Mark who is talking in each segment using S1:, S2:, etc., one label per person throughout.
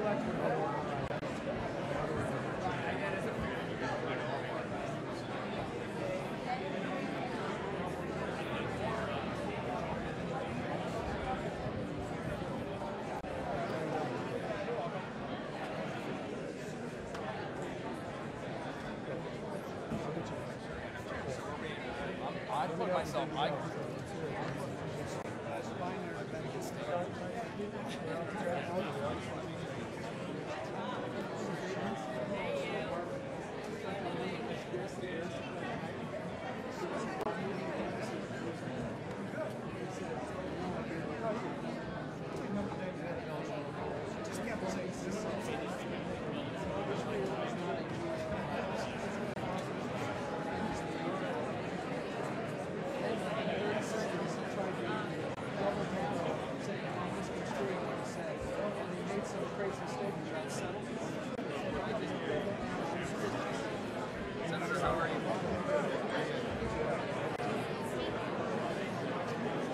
S1: I put myself.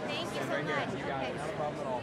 S2: Thank you so much.
S1: You got it. Not a problem at all.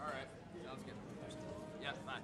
S1: All right, sounds good. Yeah, bye.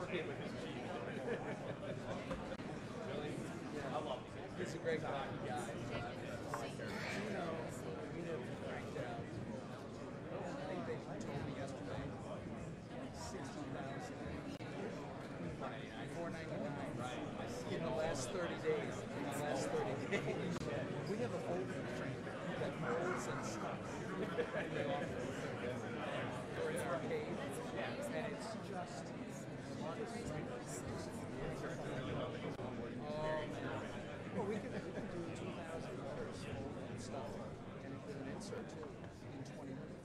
S2: He's a great guy. Cranked out. They told me yesterday, 60,000. 499. Right. In the last 30 days. We have a folding machine that folds and stuff. And they offer it. Or an arcade. And it's just. Well, we can do $2,000 fold and stuff. And with an insert too. In 20 minutes.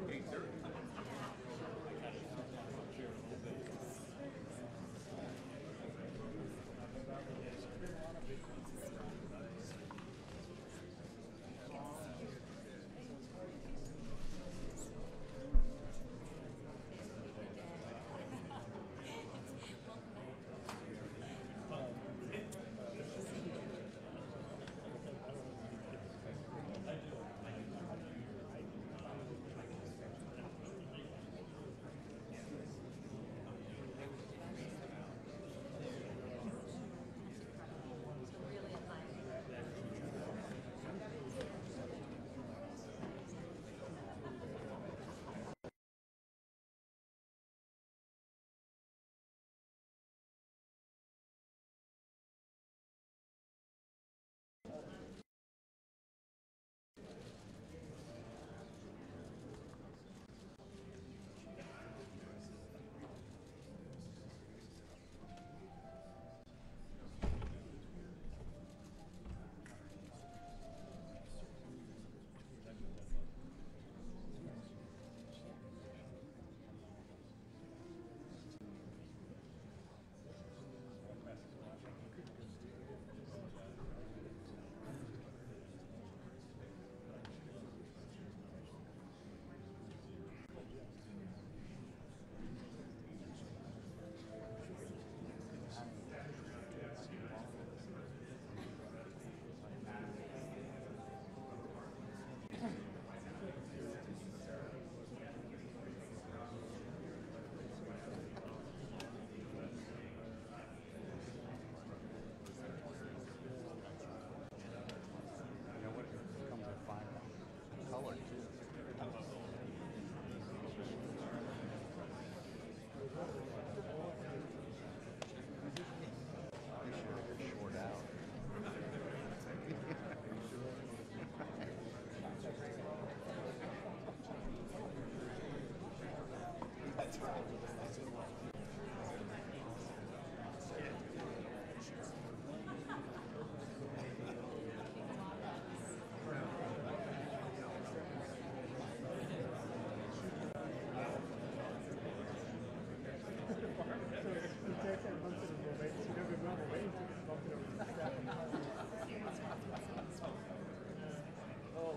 S3: You know what? It comes with fine color too. Pretty sure you're short out. That's right.
S2: Oh,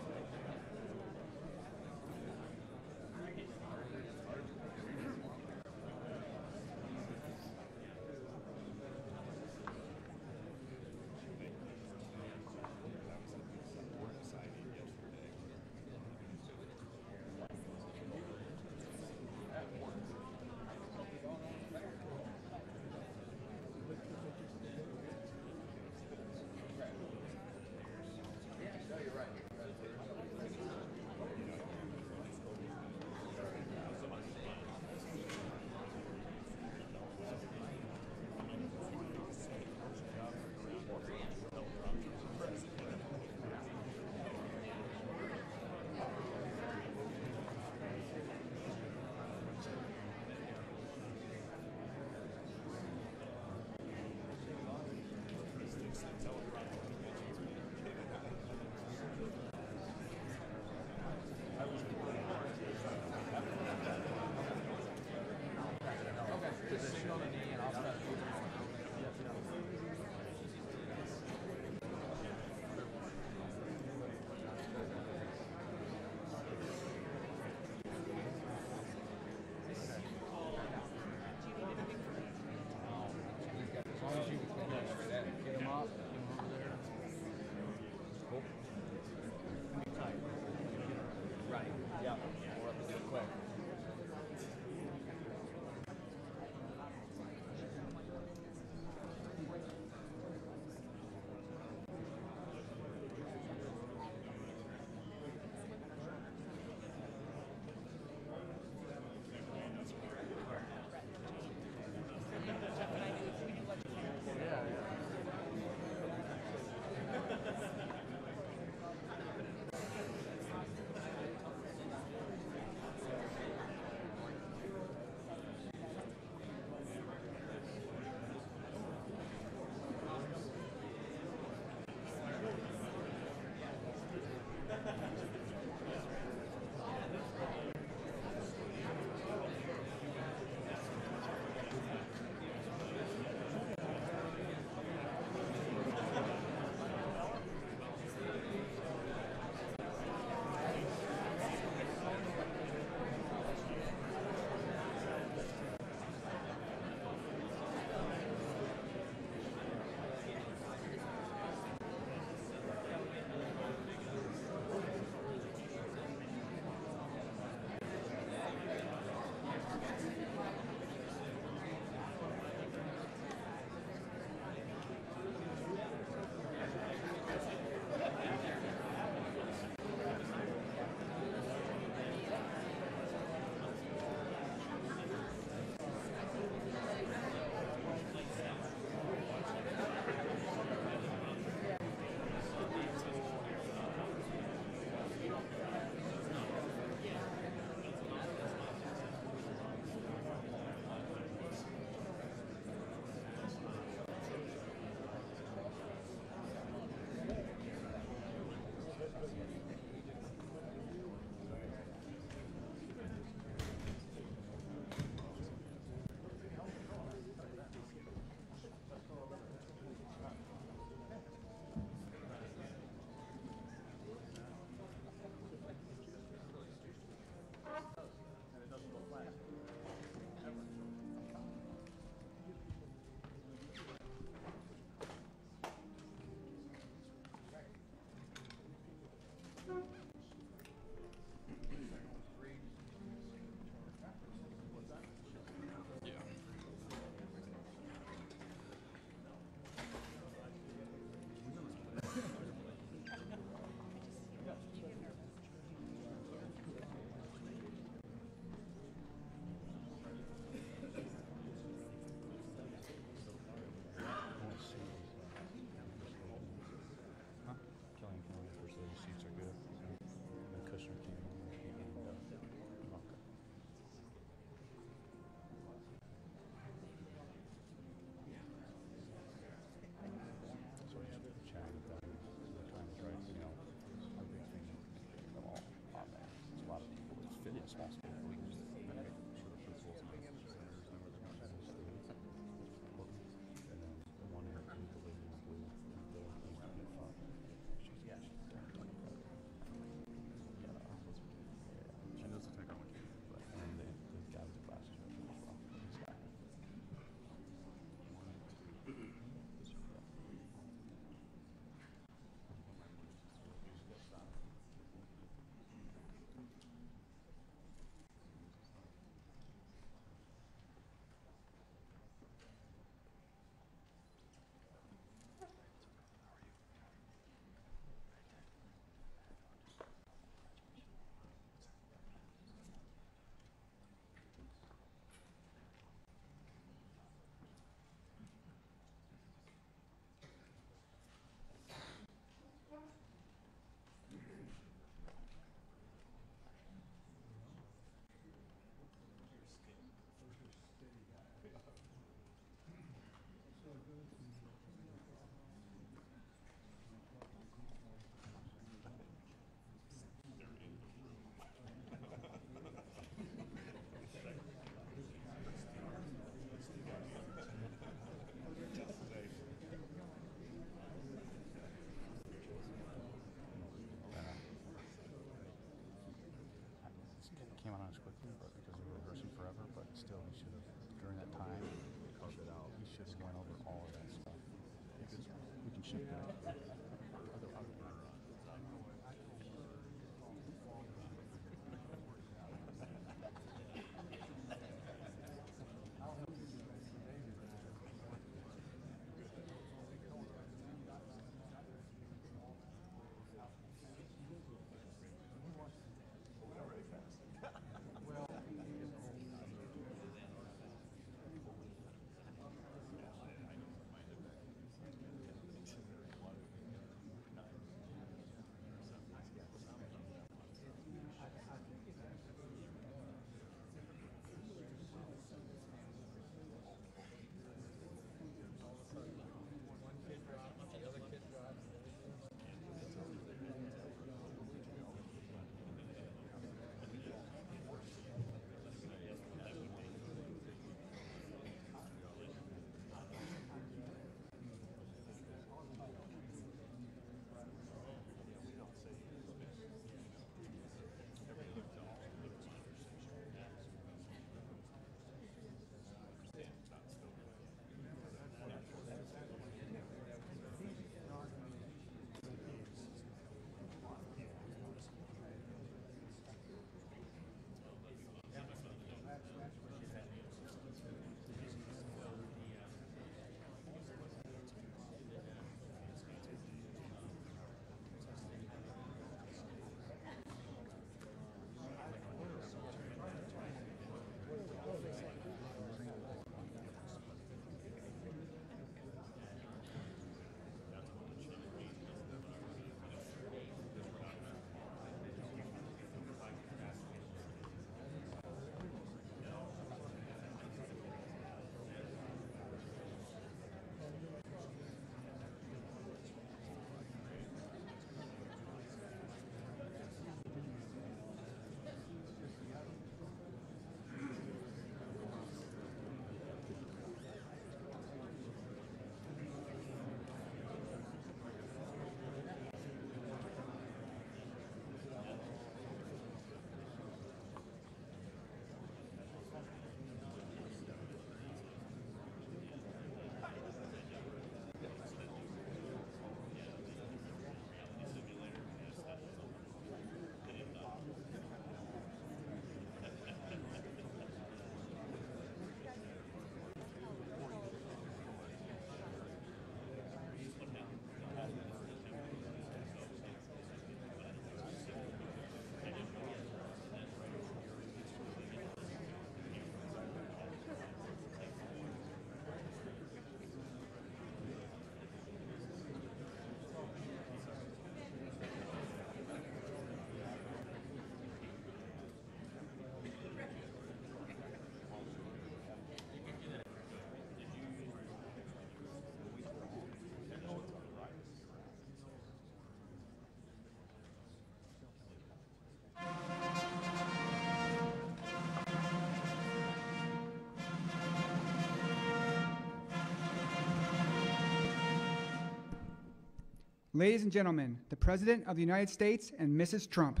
S4: Ladies and gentlemen, the President of the United States and Mrs. Trump.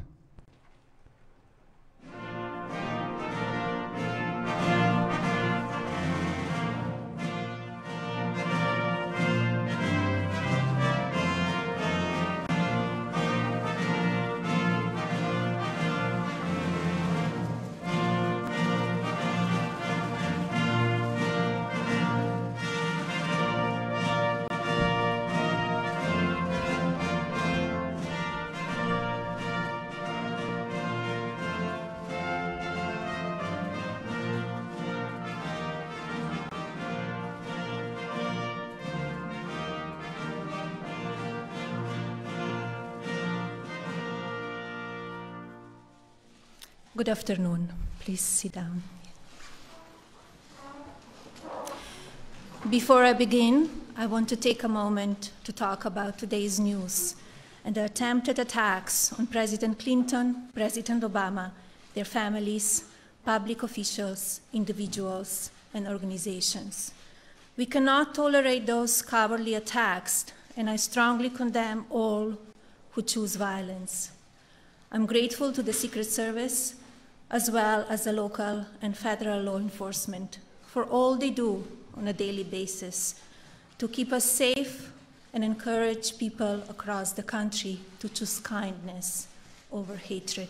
S5: Good afternoon. Please sit down. Before I begin, I want to take a moment to talk about today's news and the attempted attacks on President Clinton, President Obama, their families, public officials, individuals, and organizations. We cannot tolerate those cowardly attacks, and I strongly condemn all who choose violence. I'm grateful to the Secret Service, as well as the local and federal law enforcement, for all they do on a daily basis to keep us safe and encourage people across the country to choose kindness over hatred.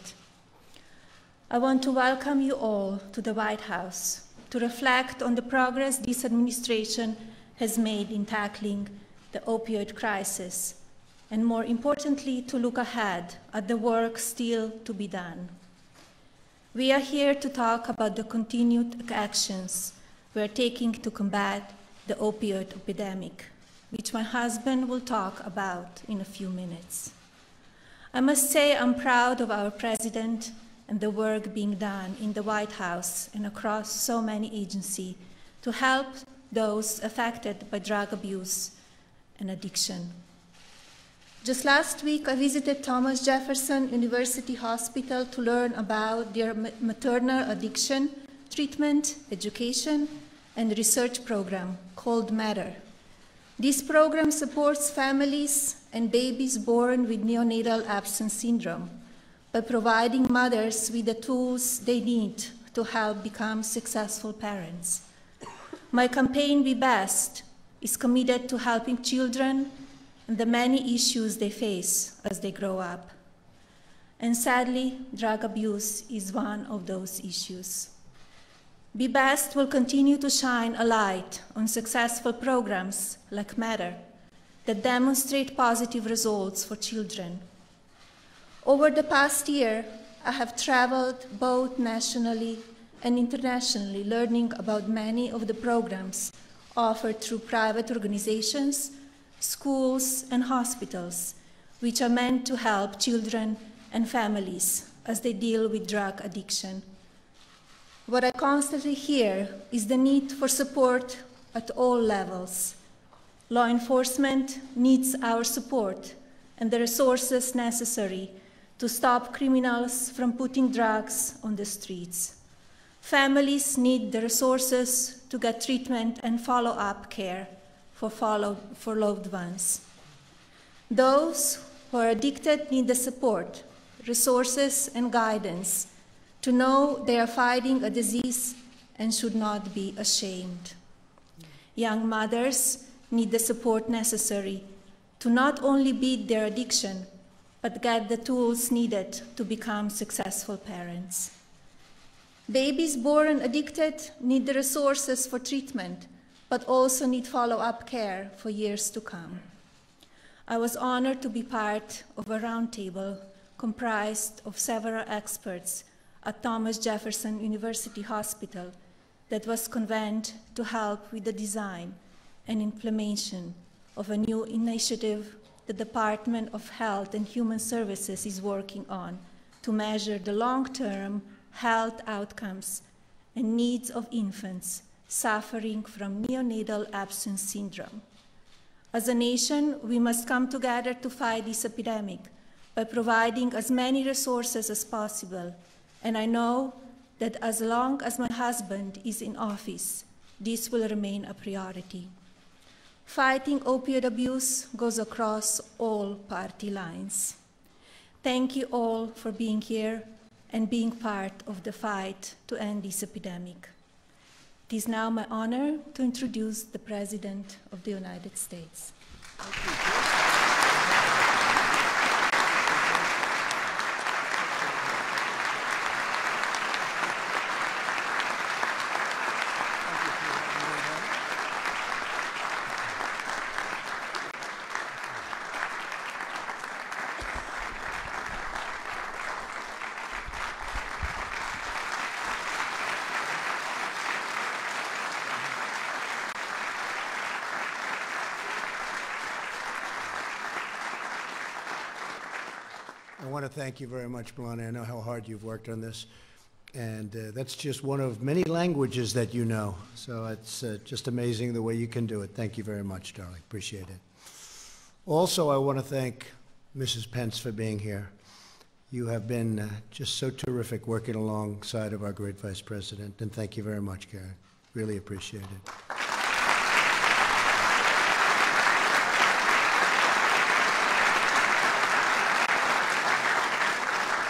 S5: I want to welcome you all to the White House to reflect on the progress this administration has made in tackling the opioid crisis, and more importantly, to look ahead at the work still to be done. We are here to talk about the continued actions we are taking to combat the opioid epidemic, which my husband will talk about in a few minutes. I must say I'm proud of our president and the work being done in the White House and across so many agencies to help those affected by drug abuse and addiction. Just last week, I visited Thomas Jefferson University Hospital to learn about their maternal addiction treatment, education, and research program called Matter. This program supports families and babies born with neonatal absence syndrome by providing mothers with the tools they need to help become successful parents. My campaign, Be Best, is committed to helping children and the many issues they face as they grow up. And sadly, drug abuse is one of those issues. Be Best will continue to shine a light on successful programs like Matter that demonstrate positive results for children. Over the past year, I have traveled both nationally and internationally, learning about many of the programs offered through private organizations, schools, and hospitals, which are meant to help children and families as they deal with drug addiction. What I constantly hear is the need for support at all levels. Law enforcement needs our support and the resources necessary to stop criminals from putting drugs on the streets. Families need the resources to get treatment and follow-up care for loved ones. Those who are addicted need the support, resources, and guidance to know they are fighting a disease and should not be ashamed. Young mothers need the support necessary to not only beat their addiction, but get the tools needed to become successful parents. Babies born addicted need the resources for treatment, but also need follow-up care for years to come. I was honored to be part of a roundtable comprised of several experts at Thomas Jefferson University Hospital that was convened to help with the design and implementation of a new initiative the Department of Health and Human Services is working on to measure the long-term health outcomes and needs of infants suffering from neonatal absence syndrome. As a nation, we must come together to fight this epidemic by providing as many resources as possible, and I know that as long as my husband is in office, this will remain a priority. Fighting opioid abuse goes across all party lines. Thank you all for being here and being part of the fight to end this epidemic. It is now my honor to introduce the President of the United States.
S3: I want to thank you very much, Melania. I know how hard you've worked on this, and that's just one of many languages that you know. So it's just amazing the way you can do it. Thank you very much, darling. Appreciate it. Also, I want to thank Mrs. Pence for being here. You have been just so terrific working alongside of our great Vice President, and thank you very much, Karen. Really appreciate it.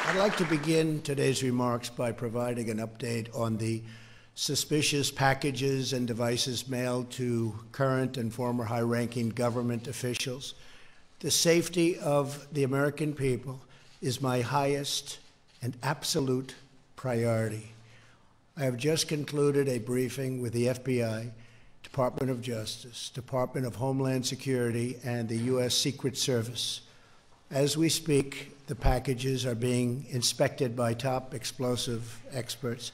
S3: I'd like to begin today's remarks by providing an update on the suspicious packages and devices mailed to current and former high-ranking government officials. The safety of the American people is my highest and absolute priority. I have just concluded a briefing with the FBI, Department of Justice, Department of Homeland Security, and the U.S. Secret Service. As we speak, the packages are being inspected by top explosive experts,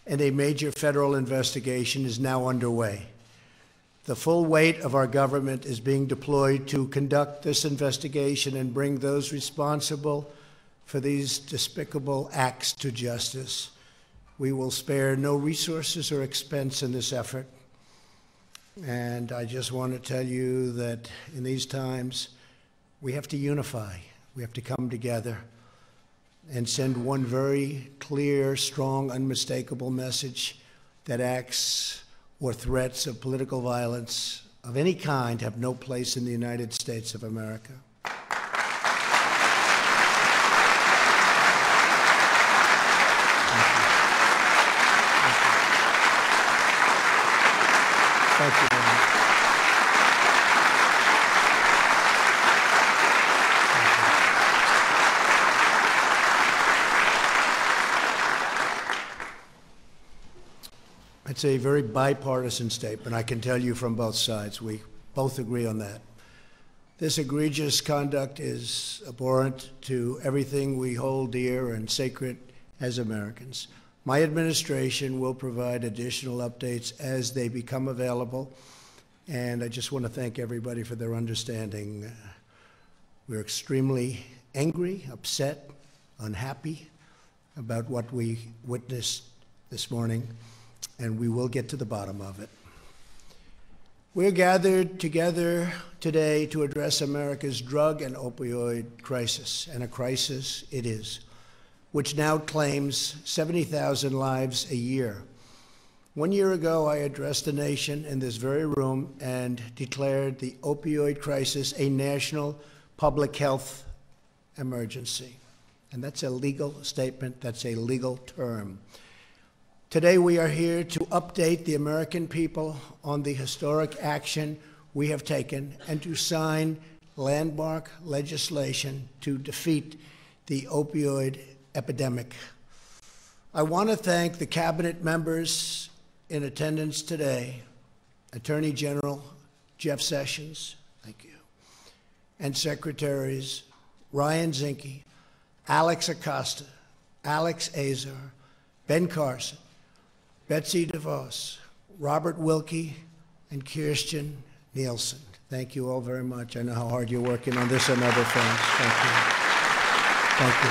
S3: and a major federal investigation is now underway. The full weight of our government is being deployed to conduct this investigation and bring those responsible for these despicable acts to justice. We will spare no resources or expense in this effort. And I just want to tell you that in these times, we have to unify. We have to come together and send one very clear, strong, unmistakable message that acts or threats of political violence of any kind have no place in the United States of America. Thank you very much. It's a very bipartisan statement. I can tell you from both sides. We both agree on that. This egregious conduct is abhorrent to everything we hold dear and sacred as Americans. My administration will provide additional updates as they become available, and I just want to thank everybody for their understanding. We're extremely angry, upset, unhappy about what we witnessed this morning, and we will get to the bottom of it. We're gathered together today to address America's drug and opioid crisis, and a crisis it is, which now claims 70,000 lives a year. 1 year ago, I addressed the nation in this very room and declared the opioid crisis a national public health emergency. And that's a legal statement, that's a legal term. Today, we are here to update the American people on the historic action we have taken and to sign landmark legislation to defeat the opioid epidemic. I want to thank the cabinet members in attendance today, Attorney General Jeff Sessions, thank you, and Secretaries Ryan Zinke, Alex Acosta, Alex Azar, Ben Carson, Betsy DeVos, Robert Wilkie, and Kirsten Nielsen. Thank you all very much. I know how hard you're working on this and other things. Thank you. Thank you.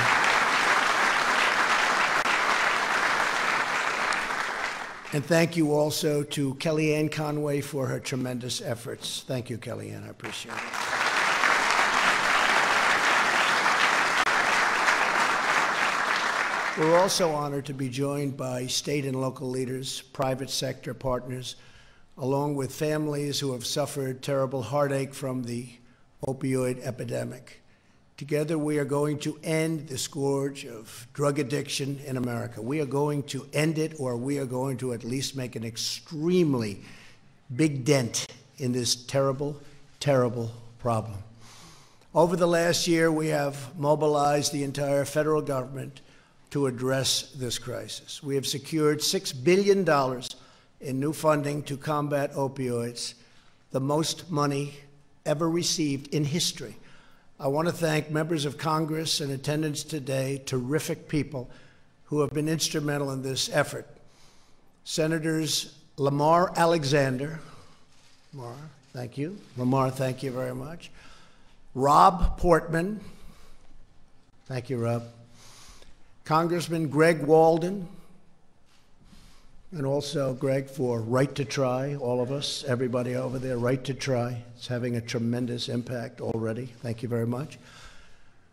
S3: And thank you also to Kellyanne Conway for her tremendous efforts. Thank you, Kellyanne. I appreciate it. We're also honored to be joined by state and local leaders, private sector partners, along with families who have suffered terrible heartache from the opioid epidemic. Together, we are going to end the scourge of drug addiction in America. We are going to end it, or we are going to at least make an extremely big dent in this terrible, terrible problem. Over the last year, we have mobilized the entire federal government to address this crisis. We have secured $6 billion in new funding to combat opioids, the most money ever received in history. I want to thank members of Congress in attendance today, terrific people who have been instrumental in this effort. Senators Lamar Alexander, Lamar, thank you. Lamar, thank you very much. Rob Portman, thank you, Rob. Congressman Greg Walden, and also Greg for Right to Try, all of us, everybody over there, Right to Try. It's having a tremendous impact already. Thank you very much.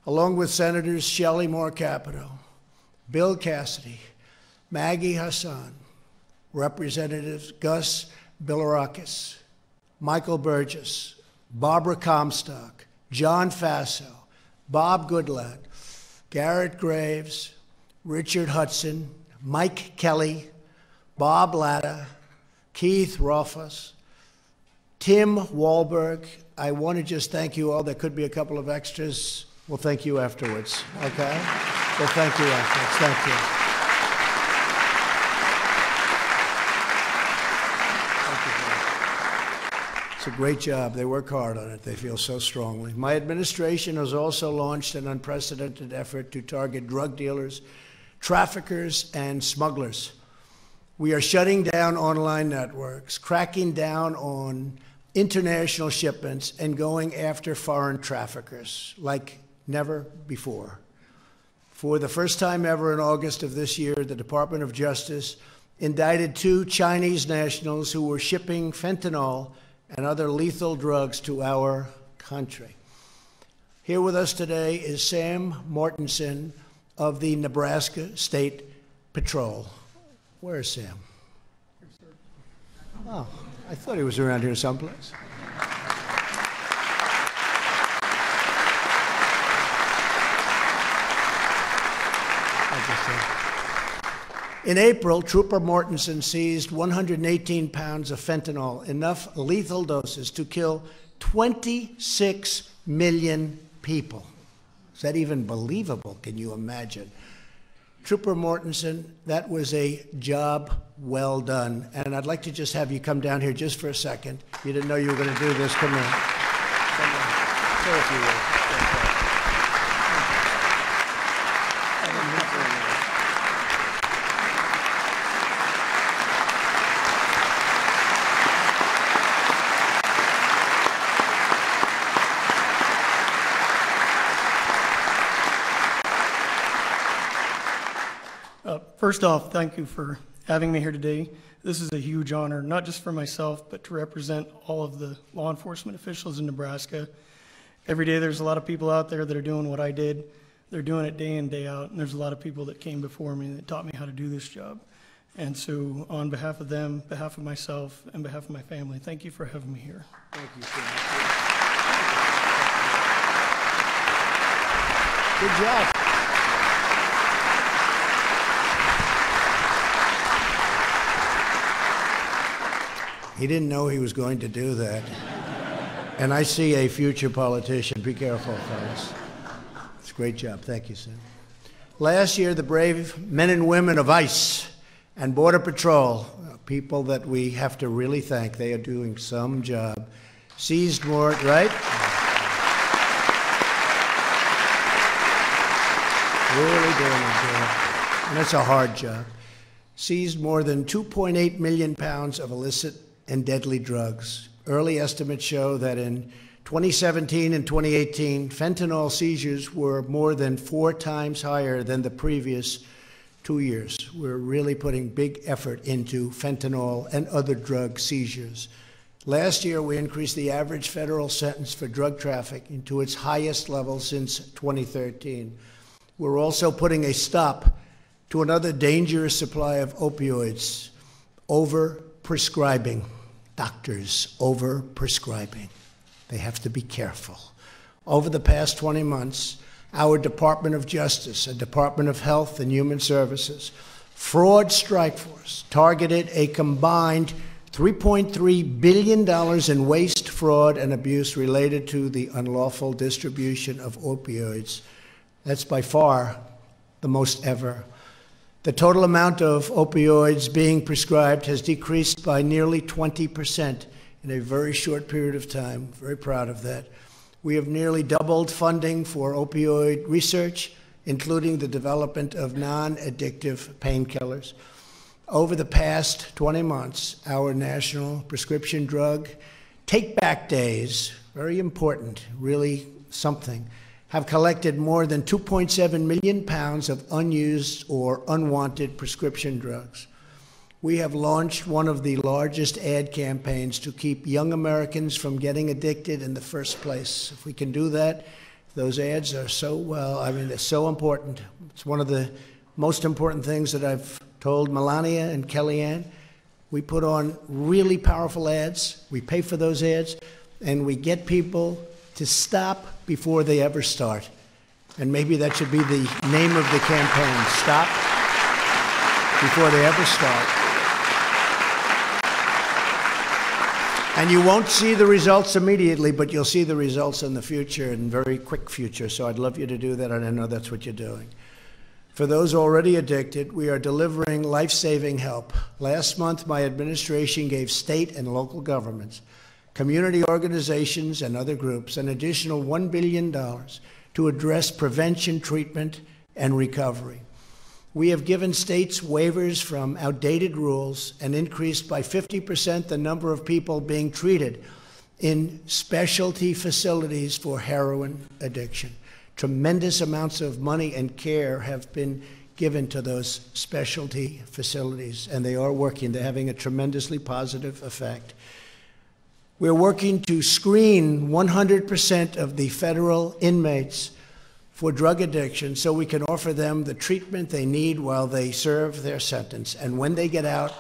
S3: Along with Senators Shelley Moore Capito, Bill Cassidy, Maggie Hassan, Representatives Gus Bilirakis, Michael Burgess, Barbara Comstock, John Faso, Bob Goodlatte, Garrett Graves, Richard Hudson, Mike Kelly, Bob Latta, Keith Rothfuss, Tim Wahlberg. I want to just thank you all. There could be a couple of extras. We'll thank you afterwards, okay? We'll thank you afterwards. Thank you. It's a great job. They work hard on it. They feel so strongly. My administration has also launched an unprecedented effort to target drug dealers, traffickers, and smugglers. We are shutting down online networks, cracking down on international shipments, and going after foreign traffickers like never before. For the first time ever in August of this year, the Department of Justice indicted 2 Chinese nationals who were shipping fentanyl and other lethal drugs to our country. Here with us today is Sam Mortensen of the Nebraska State Patrol. Where is Sam? Oh, I thought he was around here someplace. In April, Trooper Mortensen seized 118 pounds of fentanyl, enough lethal doses to kill 26 million people. Is that even believable? Can you imagine? Trooper Mortensen, that was a job well done. And I'd like to just have you come down here just for a second. You didn't know you were going to do this. Come in. Come in. Say a few words.
S6: First off, thank you for having me here today. This is a huge honor, not just for myself, but to represent all of the law enforcement officials in Nebraska. Every day there's a lot of people out there that are doing what I did. They're doing it day in, day out, and there's a lot of people that came before me that taught me how to do this job. And so on behalf of them, behalf of myself, and behalf of my family, thank you for having me here.
S3: Thank you so much. Good job. He didn't know he was going to do that. And I see a future politician. Be careful, fellas. It's a great job. Thank you, Sam. Last year, the brave men and women of ICE and Border Patrol, people that we have to really thank, they are doing some job, seized more, right? Really doing a job. And it's a hard job. Seized more than 2.8 million pounds of illicit and deadly drugs. Early estimates show that in 2017 and 2018, fentanyl seizures were more than 4 times higher than the previous 2 years. We're really putting big effort into fentanyl and other drug seizures. Last year, we increased the average federal sentence for drug trafficking to its highest level since 2013. We're also putting a stop to another dangerous supply of opioids, over-prescribing. Doctors over-prescribing. They have to be careful. Over the past 20 months, our Department of Justice and Department of Health and Human Services Fraud Strike Force targeted a combined $3.3 billion in waste, fraud, and abuse related to the unlawful distribution of opioids. That's by far the most ever. The total amount of opioids being prescribed has decreased by nearly 20% in a very short period of time. Very proud of that. We have nearly doubled funding for opioid research, including the development of non-addictive painkillers. Over the past 20 months, our national prescription drug take-back days, very important, really something, have collected more than 2.7 million pounds of unused or unwanted prescription drugs. We have launched one of the largest ad campaigns to keep young Americans from getting addicted in the first place. If we can do that, those ads are they're so important. It's one of the most important things that I've told Melania and Kellyanne. We put on really powerful ads, we pay for those ads, and we get people to stop before they ever start. And maybe that should be the name of the campaign, Stop Before They Ever Start. And you won't see the results immediately, but you'll see the results in the future, in very quick future. So I'd love you to do that, and I know that's what you're doing. For those already addicted, we are delivering life-saving help. Last month, my administration gave state and local governments, community organizations, and other groups an additional $1 billion to address prevention, treatment, and recovery. We have given states waivers from outdated rules and increased by 50% the number of people being treated in specialty facilities for heroin addiction. Tremendous amounts of money and care have been given to those specialty facilities, and they are working. They're having a tremendously positive effect. We're working to screen 100% of the federal inmates for drug addiction so we can offer them the treatment they need while they serve their sentence. And when they get out,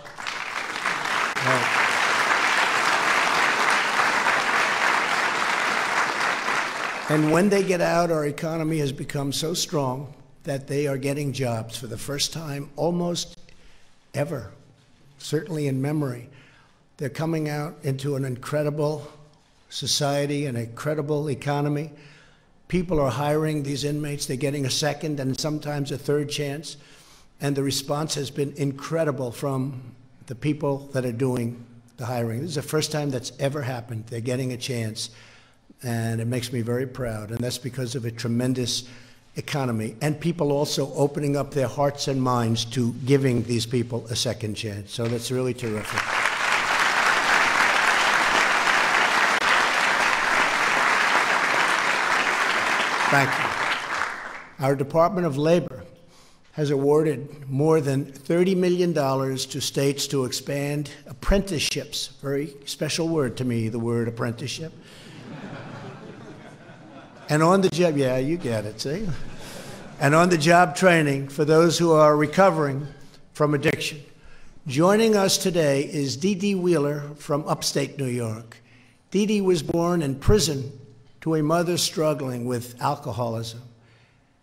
S3: our economy has become so strong that they are getting jobs for the first time almost ever, certainly in memory. They're coming out into an incredible society, an incredible economy. People are hiring these inmates. They're getting a second and sometimes a third chance. And the response has been incredible from the people that are doing the hiring. This is the first time that's ever happened. They're getting a chance. And it makes me very proud. And that's because of a tremendous economy. And people also opening up their hearts and minds to giving these people a second chance. So that's really terrific. Thank you. Our Department of Labor has awarded more than $30 million to states to expand apprenticeships. Very special word to me, the word apprenticeship. And on the job, yeah, you get it, see? And on the job training for those who are recovering from addiction. Joining us today is Dee Dee Wheeler from upstate New York. Dee Dee was born in prison to a mother struggling with alcoholism.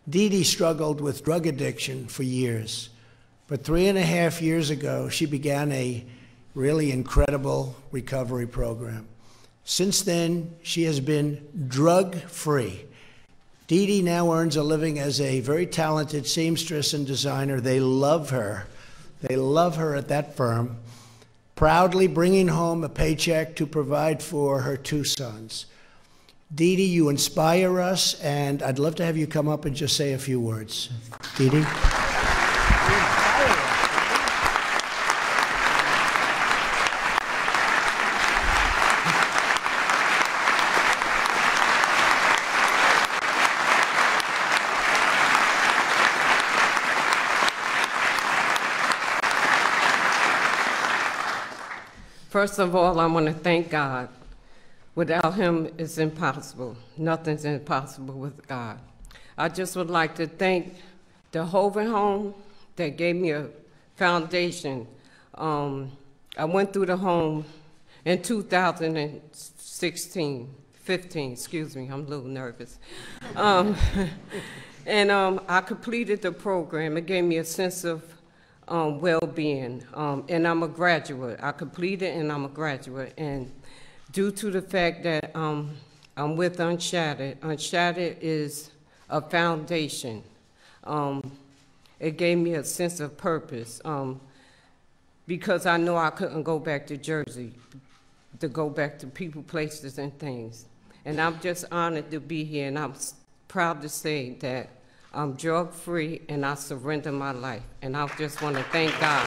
S3: Dee Dee struggled with drug addiction for years. But 3.5 years ago, she began a really incredible recovery program. Since then, she has been drug-free. Dee Dee now earns a living as a very talented seamstress and designer. They love her. They love her at that firm, proudly bringing home a paycheck to provide for her 2 sons. Dee Dee, you inspire us, and I'd love to have you come up and just say a few words. Dee Dee?
S7: First of all, I want to thank God. Without him, it's impossible. Nothing's impossible with God. I just would like to thank the Hoven Home that gave me a foundation. I went through the home in 2015, excuse me, I'm a little nervous. I completed the program. It gave me a sense of well-being, and I'm a graduate. I completed and I'm a graduate. And due to the fact that I'm with Unshattered. Unshattered is a foundation. It gave me a sense of purpose because I know I couldn't go back to Jersey, to go back to people, places, and things. And I'm just honored to be here, and I'm proud to say that I'm drug-free and I surrender my life. And I just want to thank God.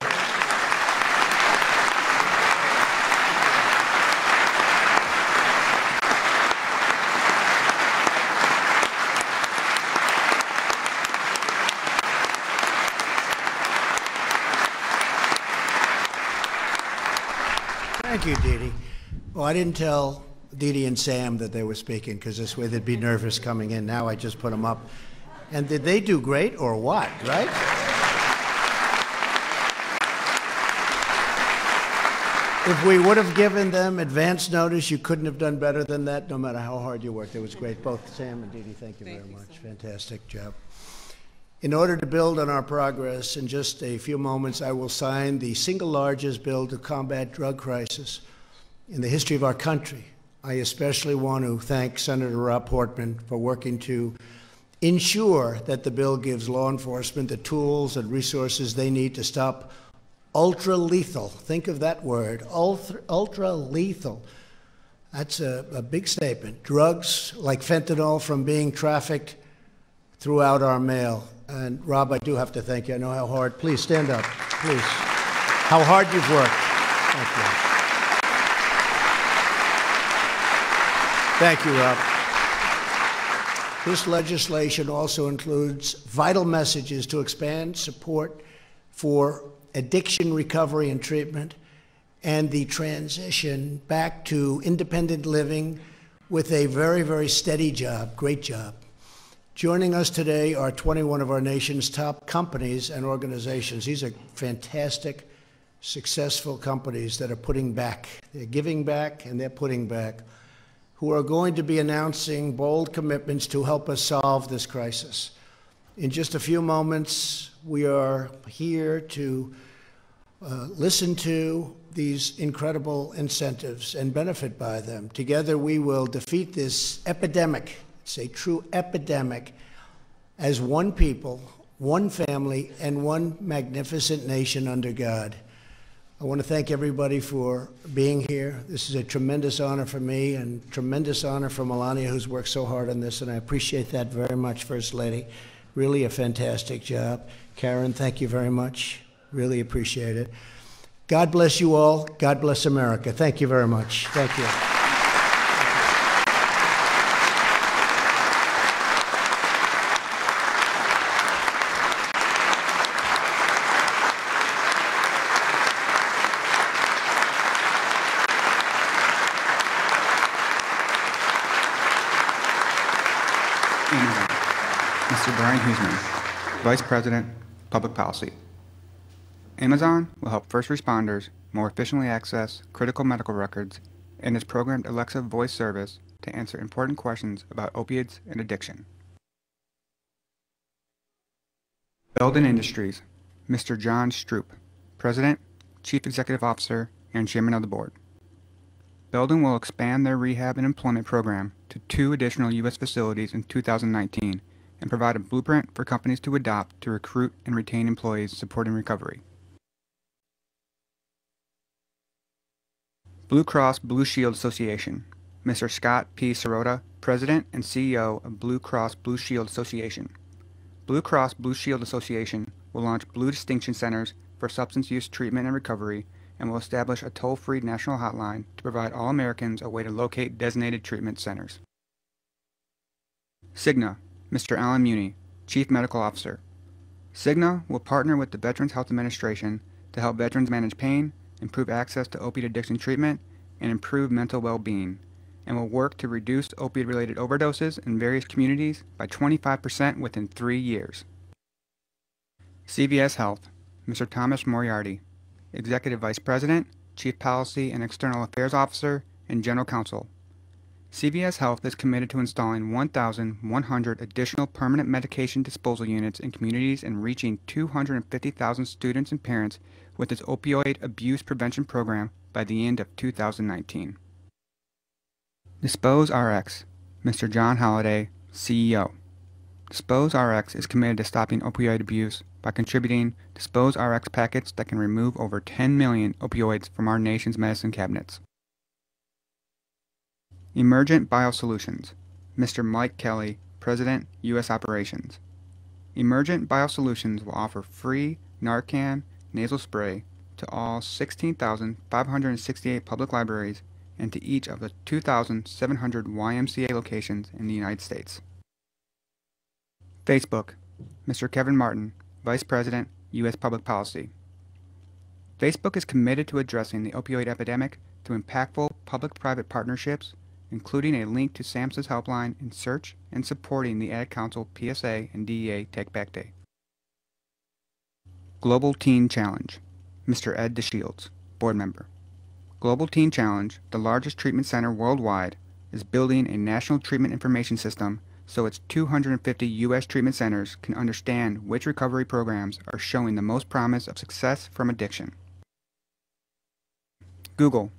S3: Thank you, Dee Dee. Well, I didn't tell Dee Dee and Sam that they were speaking because this way they'd be nervous coming in. Now I just put them up. And did they do great or what, right? If we would have given them advance notice, you couldn't have done better than that, no matter how hard you worked. It was great. Both Sam and Dee Dee, thank you very much. Fantastic job. In order to build on our progress, in just a few moments, I will sign the single largest bill to combat drug crisis in the history of our country. I especially want to thank Senator Rob Portman for working to ensure that the bill gives law enforcement the tools and resources they need to stop ultra-lethal, think of that word, ultra-lethal. That's a big statement. Drugs like fentanyl from being trafficked throughout our mail. And Rob, I do have to thank you. I know how hard, please stand up, please. How hard you've worked. Thank you, Rob. This legislation also includes vital messages to expand support for addiction recovery and treatment and the transition back to independent living with a very, very steady job, great job. Joining us today are 21 of our nation's top companies and organizations. These are fantastic, successful companies that are putting back. They're giving back and they're putting back, who are going to be announcing bold commitments to help us solve this crisis. In just a few moments, we are here to listen to these incredible incentives and benefit by them. Together, we will defeat this epidemic. It's a true epidemic as one people, one family, and one magnificent nation under God. I want to thank everybody for being here. This is a tremendous honor for me and tremendous honor for Melania, who's worked so hard on this, and I appreciate that very much, First Lady. Really a fantastic job. Karen, thank you very much. Really appreciate it. God bless you all. God bless America. Thank you very much. Thank you.
S8: Mr. Brian Huseman, Vice President, Public Policy. Amazon will help first responders more efficiently access critical medical records in its programmed Alexa voice service to answer important questions about opioids and addiction. Belden Industries, Mr. John Stroop, President, Chief Executive Officer, and Chairman of the Board. Belden will expand their rehab and employment program to 2 additional U.S. facilities in 2019 and provide a blueprint for companies to adopt to recruit and retain employees supporting recovery. Blue Cross Blue Shield Association, Mr. Scott P. Sirota, President and CEO of Blue Cross Blue Shield Association. Blue Cross Blue Shield Association will launch Blue Distinction Centers for substance use treatment and recovery and will establish a toll-free national hotline to provide all Americans a way to locate designated treatment centers. Cigna, Mr. Alan Muni, Chief Medical Officer. Cigna will partner with the Veterans Health Administration to help veterans manage pain, improve access to opiate addiction treatment, and improve mental well-being, and will work to reduce opioid-related overdoses in various communities by 25% within 3 years. CVS Health, Mr. Thomas Moriarty, Executive Vice President, Chief Policy and External Affairs Officer, and General Counsel. CVS Health is committed to installing 1,100 additional permanent medication disposal units in communities and reaching 250,000 students and parents with its opioid abuse prevention program by the end of 2019. Dispose RX, Mr. John Holliday, CEO. Dispose RX is committed to stopping opioid abuse by contributing Dispose RX packets that can remove over 10 million opioids from our nation's medicine cabinets. Emergent Biosolutions, Mr. Mike Kelly, President, U.S. Operations. Emergent Biosolutions will offer free Narcan nasal spray to all 16,568 public libraries and to each of the 2,700 YMCA locations in the United States. Facebook, Mr. Kevin Martin, Vice President, U.S. Public Policy. Facebook is committed to addressing the opioid epidemic through impactful public-private partnerships, including a link to SAMHSA's helpline in search and supporting the Ad Council PSA and DEA Take Back Day. Global Teen Challenge, Mr. Ed DeShields, Board Member. Global Teen Challenge, the largest treatment center worldwide, is building a national treatment information system so its 250 U.S. treatment centers can understand which recovery programs are showing the most promise of success from addiction. Google,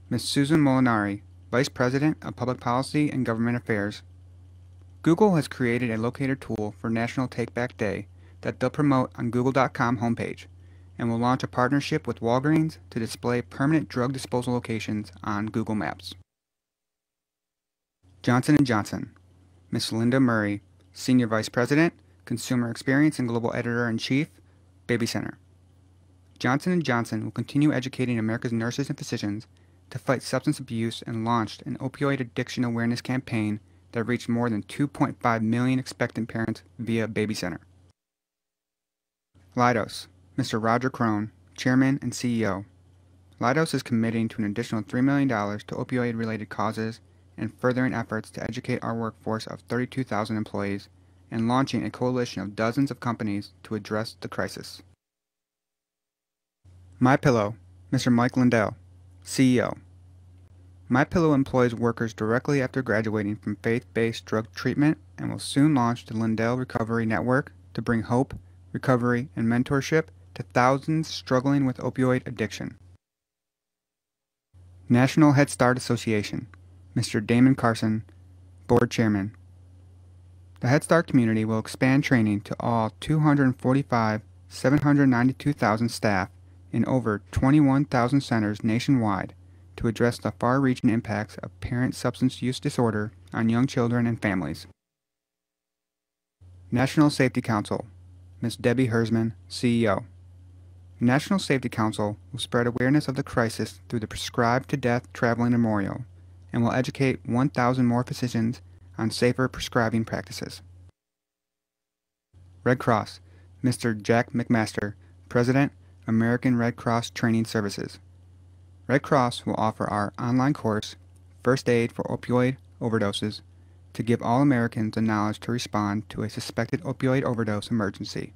S8: Ms. Susan Molinari, Vice President of Public Policy and Government Affairs. Google has created a locator tool for National Take Back Day that they'll promote on google.com homepage, and will launch a partnership with Walgreens to display permanent drug disposal locations on Google Maps. Johnson & Johnson, Ms. Linda Murray, Senior Vice President, Consumer Experience and Global Editor-in-Chief, Baby Center. Johnson & Johnson will continue educating America's nurses and physicians to fight substance abuse and launched an opioid addiction awareness campaign that reached more than 2.5 million expectant parents via Baby Center. Leidos, Mr. Roger Crone, Chairman and CEO. Leidos is committing to an additional $3 million to opioid-related causes and furthering efforts to educate our workforce of 32,000 employees and launching a coalition of dozens of companies to address the crisis. MyPillow, Mr. Mike Lindell, CEO. MyPillow employs workers directly after graduating from faith-based drug treatment and will soon launch the Lindell Recovery Network to bring hope, recovery, and mentorship to thousands struggling with opioid addiction. National Head Start Association, Mr. Damon Carson, Board Chairman. The Head Start community will expand training to all 792,000 staff in over 21,000 centers nationwide to address the far-reaching impacts of parent substance use disorder on young children and families. National Safety Council, Ms. Debbie Hersman, CEO. National Safety Council will spread awareness of the crisis through the Prescribed to Death Traveling Memorial and will educate 1,000 more physicians on safer prescribing practices. Red Cross, Mr. Jack McMaster, President, American Red Cross Training Services. Red Cross will offer our online course, First Aid for Opioid Overdoses, to give all Americans the knowledge to respond to a suspected opioid overdose emergency,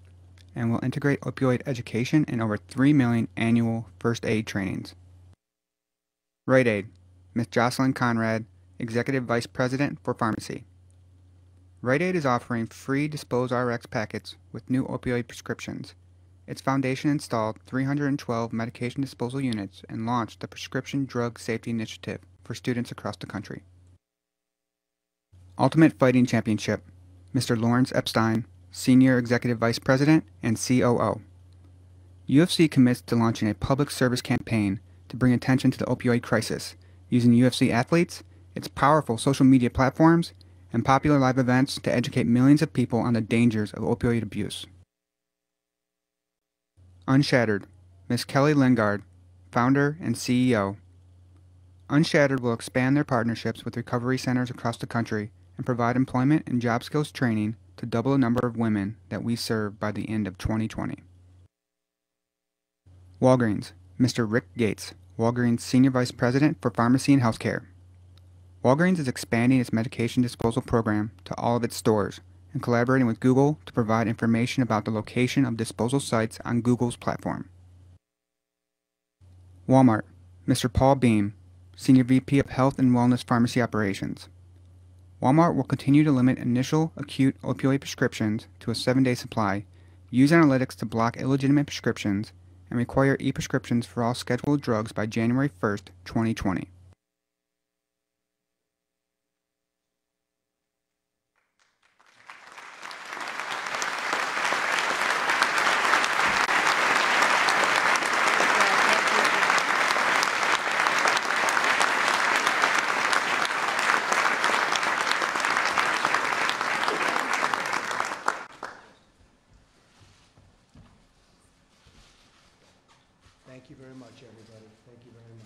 S8: and will integrate opioid education in over 3 million annual first aid trainings. Rite Aid, Ms. Jocelyn Conrad, Executive Vice President for Pharmacy. Rite Aid is offering free Dispose RX packets with new opioid prescriptions. Its foundation installed 312 medication disposal units and launched the Prescription Drug Safety Initiative for students across the country. Ultimate Fighting Championship, Mr. Lawrence Epstein, Senior Executive Vice President and COO. UFC commits to launching a public service campaign to bring attention to the opioid crisis, using UFC athletes, its powerful social media platforms, and popular live events to educate millions of people on the dangers of opioid abuse. Unshattered, Ms. Kelly Lingard, Founder and CEO. Unshattered will expand their partnerships with recovery centers across the country and provide employment and job skills training to double the number of women that we serve by the end of 2020. Walgreens, Mr. Rick Gates, Walgreens Senior Vice President for Pharmacy and Healthcare. Walgreens is expanding its medication disposal program to all of its stores and collaborating with Google to provide information about the location of disposal sites on Google's platform. Walmart, Mr. Paul Beam, Senior VP of Health and Wellness Pharmacy Operations. Walmart will continue to limit initial acute opioid prescriptions to a 7-day supply, use analytics to block illegitimate prescriptions, and require e-prescriptions for all scheduled drugs by January 1st, 2020.
S3: Thank you very much, everybody. Thank you very much.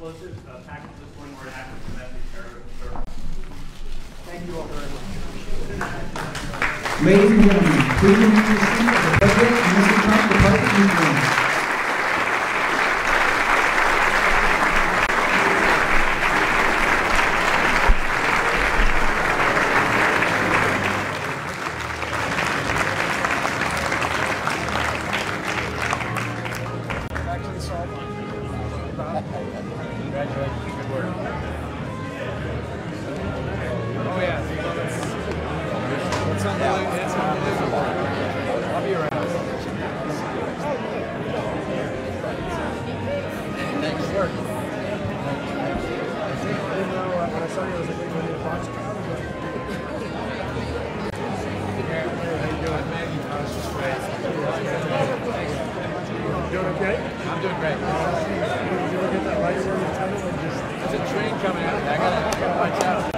S9: explosive package this morning were an act of domestic terrorism.
S2: Thank you all very much.
S4: Ladies and gentlemen, please remain in your seat as the President and Mr. Trump depart the newsroom.
S2: Back to the salt line. Congratulations. Good work. Oh, yeah. It's unbelievable. It's unbelievable. I'll be around. Thanks. Good work. I didn't know when I saw you, I was like, wait, we need a box crowd? How you doing, Maggie? I was just great. Doing okay? I'm doing great. Did you look at that light over in the tunnel and just... There's a train coming out. I gotta watch out.